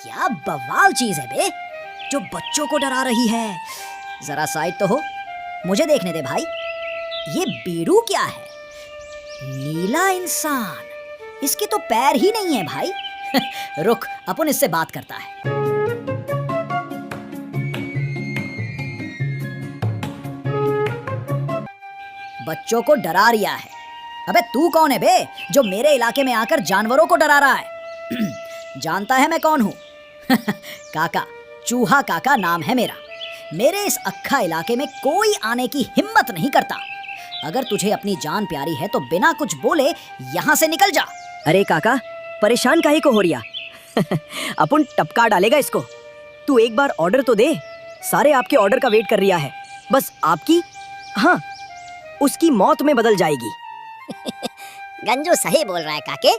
क्या बवाल चीज है बे, जो बच्चों को डरा रही है। जरा साइड तो हो, मुझे देखने दे भाई। ये बीड़ू क्या है? नीला इंसान, इसके तो पैर ही नहीं है भाई। रुक, अपन इससे बात करता है। बच्चों को डरा रिया है। अबे तू कौन है बे, जो मेरे इलाके में आकर जानवरों को डरा रहा है? जानता है मैं कौन हूँ? काका, चूहा काका नाम है मेरा। मेरे इस अक्खा इलाके में कोई आने की हिम्मत नहीं करता। अगर तुझे अपनी जान प्यारी है तो बिना कुछ बोले यहाँ से निकल जा। अरे काका, परेशान काहे को हो रिया? अपन टपका डालेगा इसको। तू एक बार ऑर्डर तो दे। सारे आपके ऑर्डर का वेट कर रिया है। बस आपकी, हाँ, उसकी मौत में बदल जाएगी। गंजू सही बोल रहा है काके।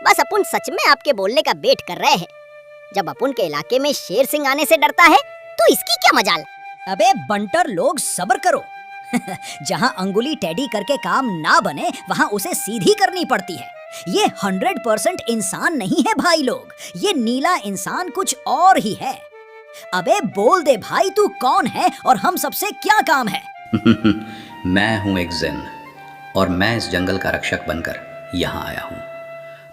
बस अपन सच में आपके बोलने का वेट कर रहे हैं। जब अपन के इलाके में शेर सिंह आने से डरता है तो इसकी क्या मजाल। अबे बंटर लोग, सब्र करो। जहाँ अंगुली टेढ़ी करके काम ना बने वहाँ उसे सीधी करनी पड़ती है। ये 100% इंसान नहीं है भाई लोग, ये नीला इंसान कुछ और ही है। अबे बोल दे भाई, तू कौन है और हम सबसे क्या काम है? मैं हूं एक जिन, और मैं इस जंगल का रक्षक बनकर यहाँ आया हूँ।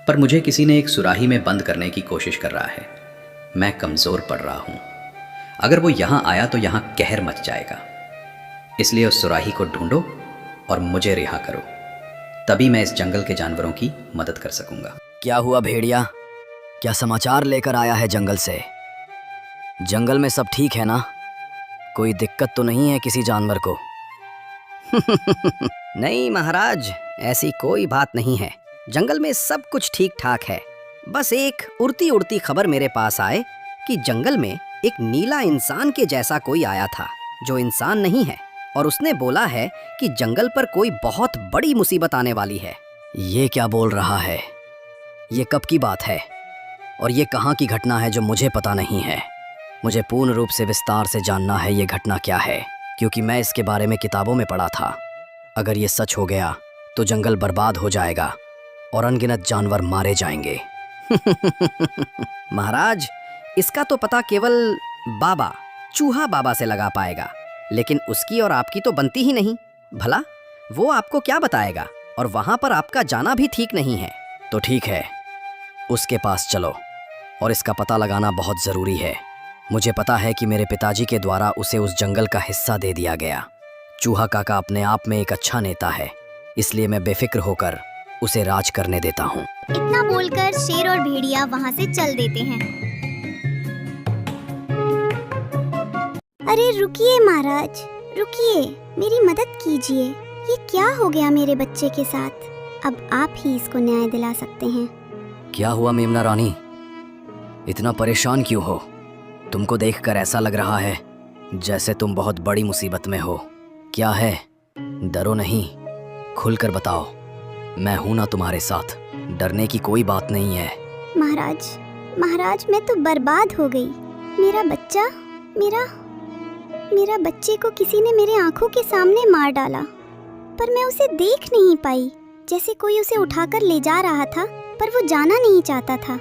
पर मुझे किसी ने एक सुराही में बंद करने की कोशिश कर रहा है। मैं कमज़ोर पड़ रहा हूँ। अगर वो यहाँ आया तो यहाँ कहर मच जाएगा। इसलिए उस सुराही को ढूंढो और मुझे रिहा करो, तभी मैं इस जंगल के जानवरों की मदद कर सकूंगा। क्या हुआ भेड़िया? क्या समाचार लेकर आया है जंगल से? जंगल में सब ठीक है ना? कोई दिक्कत तो नहीं है किसी जानवर को? नहीं महाराज, ऐसी कोई बात नहीं है। जंगल में सब कुछ ठीक ठाक है। बस एक उड़ती उड़ती खबर मेरे पास आए कि जंगल में एक नीला इंसान के जैसा कोई आया था, जो इंसान नहीं है, और उसने बोला है कि जंगल पर कोई बहुत बड़ी मुसीबत आने वाली है। ये क्या बोल रहा है? ये कब की बात है और ये कहाँ की घटना है जो मुझे पता नहीं है? मुझे पूर्ण रूप से विस्तार से जानना है ये घटना क्या है, क्योंकि मैं इसके बारे में किताबों में पढ़ा था। अगर ये सच हो गया तो जंगल बर्बाद हो जाएगा और अनगिनत जानवर मारे जाएंगे। महाराज, इसका तो पता केवल बाबा, चूहा बाबा से लगा पाएगा, लेकिन उसकी और आपकी तो बनती ही नहीं। भला वो आपको क्या बताएगा, और वहां पर आपका जाना भी ठीक नहीं है। तो ठीक है, उसके पास चलो, और इसका पता लगाना बहुत ज़रूरी है। मुझे पता है कि मेरे पिताजी के द्वारा उसे उस जंगल का हिस्सा दे दिया गया। चूहा काका अपने आप में एक अच्छा नेता है, इसलिए मैं बेफिक्र होकर उसे राज करने देता हूँ। इतना बोलकर शेर और भेड़िया वहाँ से चल देते हैं। अरे रुकिए महाराज, रुकिए, मेरी मदद कीजिए। ये क्या हो गया मेरे बच्चे के साथ? अब आप ही इसको न्याय दिला सकते हैं। क्या हुआ मेमना रानी? इतना परेशान क्यों हो? तुमको देखकर ऐसा लग रहा है जैसे तुम बहुत बड़ी मुसीबत में हो। क्या है? डरो नहीं, खुलकर बताओ। मैं हूं ना तुम्हारे साथ, डरने की कोई बात नहीं है। महाराज, मैं तो बर्बाद हो गई। मेरा बच्चा, मेरा बच्चे को किसी ने मेरे आंखों के सामने मार डाला, पर मैं उसे देख नहीं पाई। जैसे कोई उसे उठाकर ले जा रहा था, पर वो जाना नहीं चाहता था,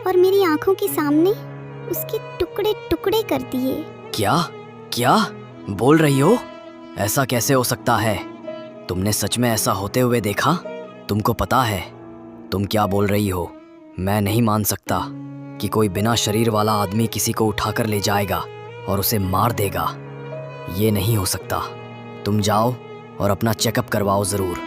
और मेरी आंखों के सामने उसके टुकड़े टुकड़े कर दिए। क्या बोल रही हो? ऐसा कैसे हो सकता है? तुमने सच में ऐसा होते हुए देखा? तुमको पता है तुम क्या बोल रही हो? मैं नहीं मान सकता कि कोई बिना शरीर वाला आदमी किसी को उठाकर ले जाएगा और उसे मार देगा। ये नहीं हो सकता। तुम जाओ और अपना चेकअप करवाओ जरूर।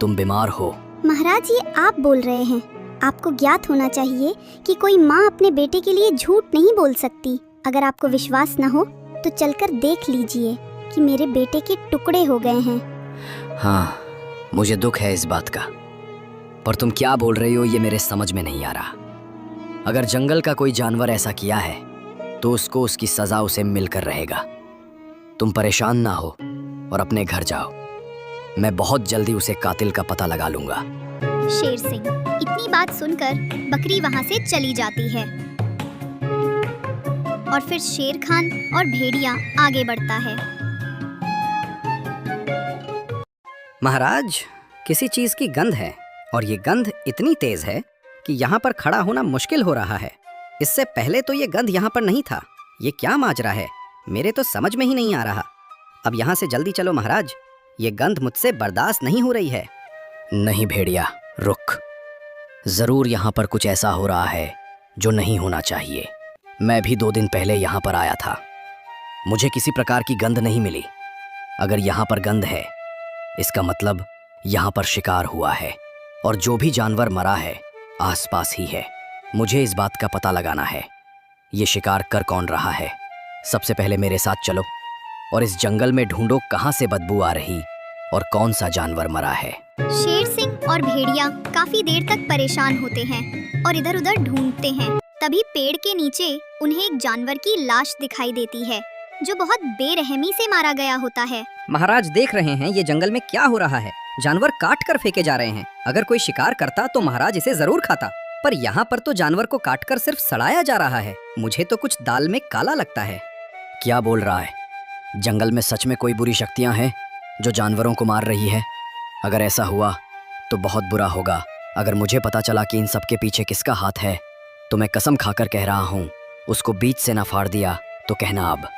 तुम बीमार हो। महाराज, ये आप बोल रहे हैं। आपको ज्ञात होना चाहिए कि कोई माँ अपने बेटे के लिए झूठ नहीं बोल सकती। अगर आपको विश्वास न हो तो चलकर देख लीजिए कि मेरे बेटे के टुकड़े हो गए हैं। हाँ, मुझे दुख है इस बात का, पर तुम क्या बोल रही हो ये मेरे समझ में नहीं आ रहा। अगर जंगल का कोई जानवर ऐसा किया है तो उसको उसकी सजा उसे मिलकर रहेगा। तुम परेशान ना हो और अपने घर जाओ। मैं बहुत जल्दी उसे कातिल का पता लगा लूंगा। शेर सिंह इतनी बात सुनकर बकरी वहाँ से चली जाती है, और फिर शेर खान और भेड़िया आगे बढ़ता है। महाराज, किसी चीज की गंध है, और ये गंध इतनी तेज है कि यहाँ पर खड़ा होना मुश्किल हो रहा है। इससे पहले तो ये गंध यहाँ पर नहीं था। ये क्या माजरा है, मेरे तो समझ में ही नहीं आ रहा। अब यहाँ से जल्दी चलो महाराज, ये गंध मुझसे बर्दाश्त नहीं हो रही है। नहीं भेड़िया, रुक। जरूर यहाँ पर कुछ ऐसा हो रहा है जो नहीं होना चाहिए। मैं भी 2 दिन पहले यहाँ पर आया था, मुझे किसी प्रकार की गंध नहीं मिली। अगर यहाँ पर गंध है, इसका मतलब यहाँ पर शिकार हुआ है, और जो भी जानवर मरा है आसपास ही है। मुझे इस बात का पता लगाना है, ये शिकार कर कौन रहा है। सबसे पहले मेरे साथ चलो और इस जंगल में ढूंढो कहाँ से बदबू आ रही और कौन सा जानवर मरा है। शेर सिंह और भेड़िया काफी देर तक परेशान होते हैं और इधर उधर ढूंढते हैं। तभी पेड़ के नीचे उन्हें एक जानवर की लाश दिखाई देती है जो बहुत बेरहमी से मारा गया होता है। महाराज देख रहे हैं ये जंगल में क्या हो रहा है। जानवर काट कर फेंके जा रहे हैं। अगर कोई शिकार करता तो महाराज इसे जरूर खाता, पर यहाँ पर तो जानवर को काटकर सिर्फ सड़ाया जा रहा है। मुझे तो कुछ दाल में काला लगता है। क्या बोल रहा है? जंगल में सच में कोई बुरी शक्तियां हैं जो जानवरों को मार रही है? अगर ऐसा हुआ तो बहुत बुरा होगा। अगर मुझे पता चला कि इन सब के पीछे किसका हाथ है तो मैं कसम खाकर कह रहा हूँ, उसको बीच से ना फाड़ दिया तो कहना अब।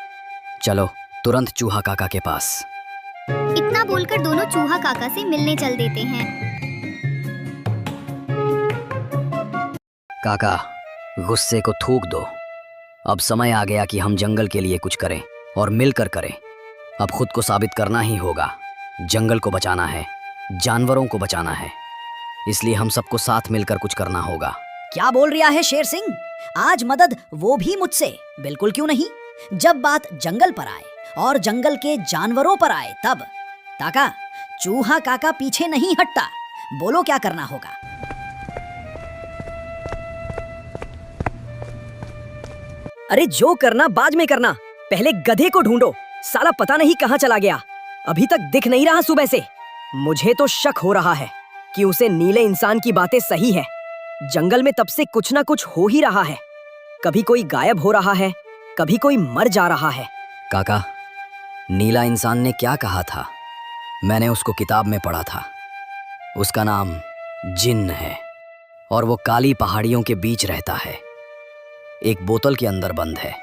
चलो तुरंत चूहा काका के पास। इतना बोलकर दोनों चूहा काका से मिलने चल देते हैं। काका, गुस्से को थूक दो। अब समय आ गया कि हम जंगल के लिए कुछ करें और मिलकर करें। अब खुद को साबित करना ही होगा। जंगल को बचाना है, जानवरों को बचाना है, इसलिए हम सबको साथ मिलकर कुछ करना होगा। क्या बोल रहा है शेर सिंह? आज मदद वो भी मुझसे? बिल्कुल क्यों नहीं। जब बात जंगल पर आए और जंगल के जानवरों पर आए तब। काका, चूहा काका पीछे नहीं हटता। बोलो क्या करना होगा। अरे जो करना बाद में करना, पहले गधे को ढूंढो। साला पता नहीं कहाँ चला गया, अभी तक दिख नहीं रहा सुबह से। मुझे तो शक हो रहा है कि उसे नीले इंसान की बातें सही है। जंगल में तब से कुछ ना कुछ हो ही रहा है। कभी कोई गायब हो रहा है, कभी कोई मर जा रहा है। काका, नीला इंसान ने क्या कहा था? मैंने उसको किताब में पढ़ा था। उसका नाम जिन्न है और वो काली पहाड़ियों के बीच रहता है। एक बोतल के अंदर बंद है।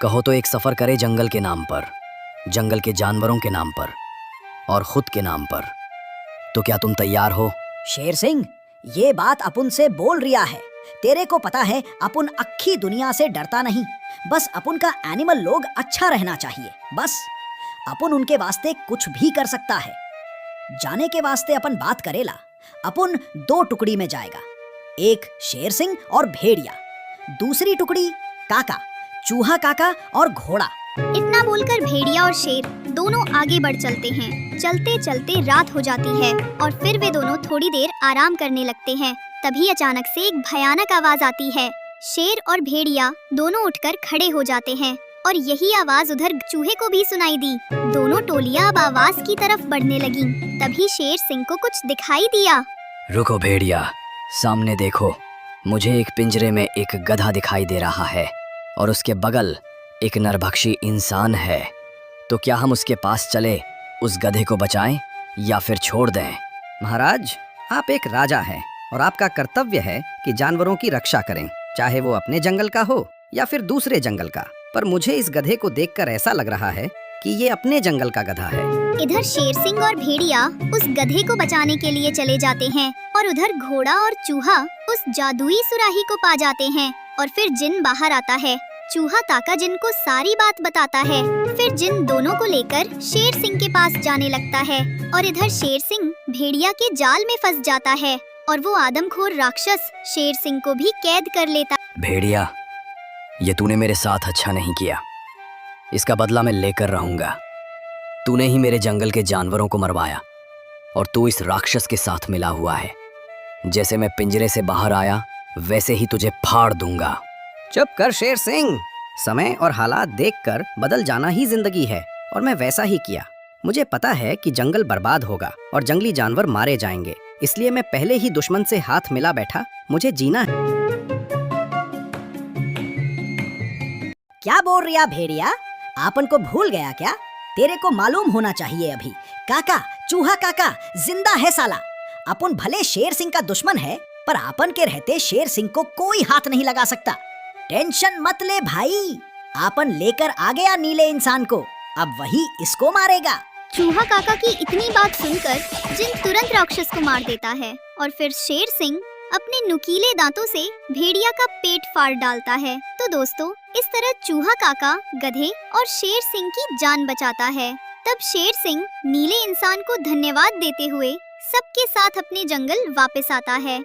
कहो तो एक सफर करे जंगल के नाम पर, जंगल के जानवरों के नाम पर और खुद के नाम पर। तो क्या तुम तैयार हो? शेर सिंह, ये बात अपुन से बोल रिया है। तेरे को पता है अपुन अक्खी दुनिया से डरता नहीं। बस अपुन का एनिमल लोग अच्छा रहना चाहिए। बस अपुन उनके वास्ते कुछ भी कर सकता है। जाने के वास्ते अपन बात करेला। अपुन 2 टुकड़ी में जाएगा, एक शेर सिंह और भेड़िया, दूसरी टुकड़ी काका, चूहा काका और घोड़ा। इतना बोलकर भेड़िया और शेर दोनों आगे बढ़ चलते हैं। चलते चलते रात हो जाती है और फिर वे दोनों थोड़ी देर आराम करने लगते हैं। तभी अचानक से एक भयानक आवाज आती है। शेर और भेड़िया दोनों उठकर खड़े हो जाते हैं और यही आवाज उधर चूहे को भी सुनाई दी। दोनों टोलियां अब आवाज की तरफ बढ़ने लगीं। तभी शेर सिंह को कुछ दिखाई दिया। रुको भेड़िया, सामने देखो। मुझे एक पिंजरे में एक गधा दिखाई दे रहा है और उसके बगल एक नरभक्षी इंसान है। तो क्या हम उसके पास चले, उस गधे को बचाएं या फिर छोड़ दें? महाराज, आप एक राजा हैं और आपका कर्तव्य है कि जानवरों की रक्षा करें, चाहे वो अपने जंगल का हो या फिर दूसरे जंगल का। पर मुझे इस गधे को देखकर ऐसा लग रहा है कि ये अपने जंगल का गधा है। इधर शेर सिंह और भेड़िया उस गधे को बचाने के लिए चले जाते हैं और उधर घोड़ा और चूहा उस जादुई सुराही को पा जाते हैं। और फिर जिन बाहर आता है। चूहा काका जिन को सारी बात बताता है। फिर जिन दोनों को लेकर शेर सिंह के पास जाने लगता है और इधर शेर सिंह भेड़िया के जाल में फंस जाता है और वो आदमखोर राक्षस शेर सिंह को भी कैद कर लेता। भेड़िया, ये तूने मेरे साथ अच्छा नहीं किया। इसका बदला मैं लेकर रहूंगा। तूने ही मेरे जंगल के जानवरों को मरवाया और तू इस राक्षस के साथ मिला हुआ है। जैसे मैं पिंजरे से बाहर आया वैसे ही तुझे फाड़ दूंगा। चुप कर शेर सिंह। समय और हालात देखकर बदल जाना ही जिंदगी है और मैं वैसा ही किया। मुझे पता है कि जंगल बर्बाद होगा और जंगली जानवर मारे जाएंगे, इसलिए मैं पहले ही दुश्मन से हाथ मिला बैठा। मुझे जीना है। क्या बोल रिया भेड़िया? आपन को भूल गया क्या? तेरे को मालूम होना चाहिए अभी काका, चूहा काका जिंदा है साला। अपन भले शेर सिंह का दुश्मन है पर आपन के रहते शेर सिंह को कोई हाथ नहीं लगा सकता। टेंशन मत ले भाई, आपन लेकर आ गया नीले इंसान को, अब वही इसको मारेगा। चूहा काका की इतनी बात सुनकर जिन तुरंत राक्षस को मार देता है और फिर शेर सिंह अपने नुकीले दांतों से भेड़िया का पेट फाड़ डालता है। तो दोस्तों, इस तरह चूहा काका गधे और शेर सिंह की जान बचाता है। तब शेर सिंह नीले इंसान को धन्यवाद देते हुए सबके साथ अपने जंगल वापस आता है।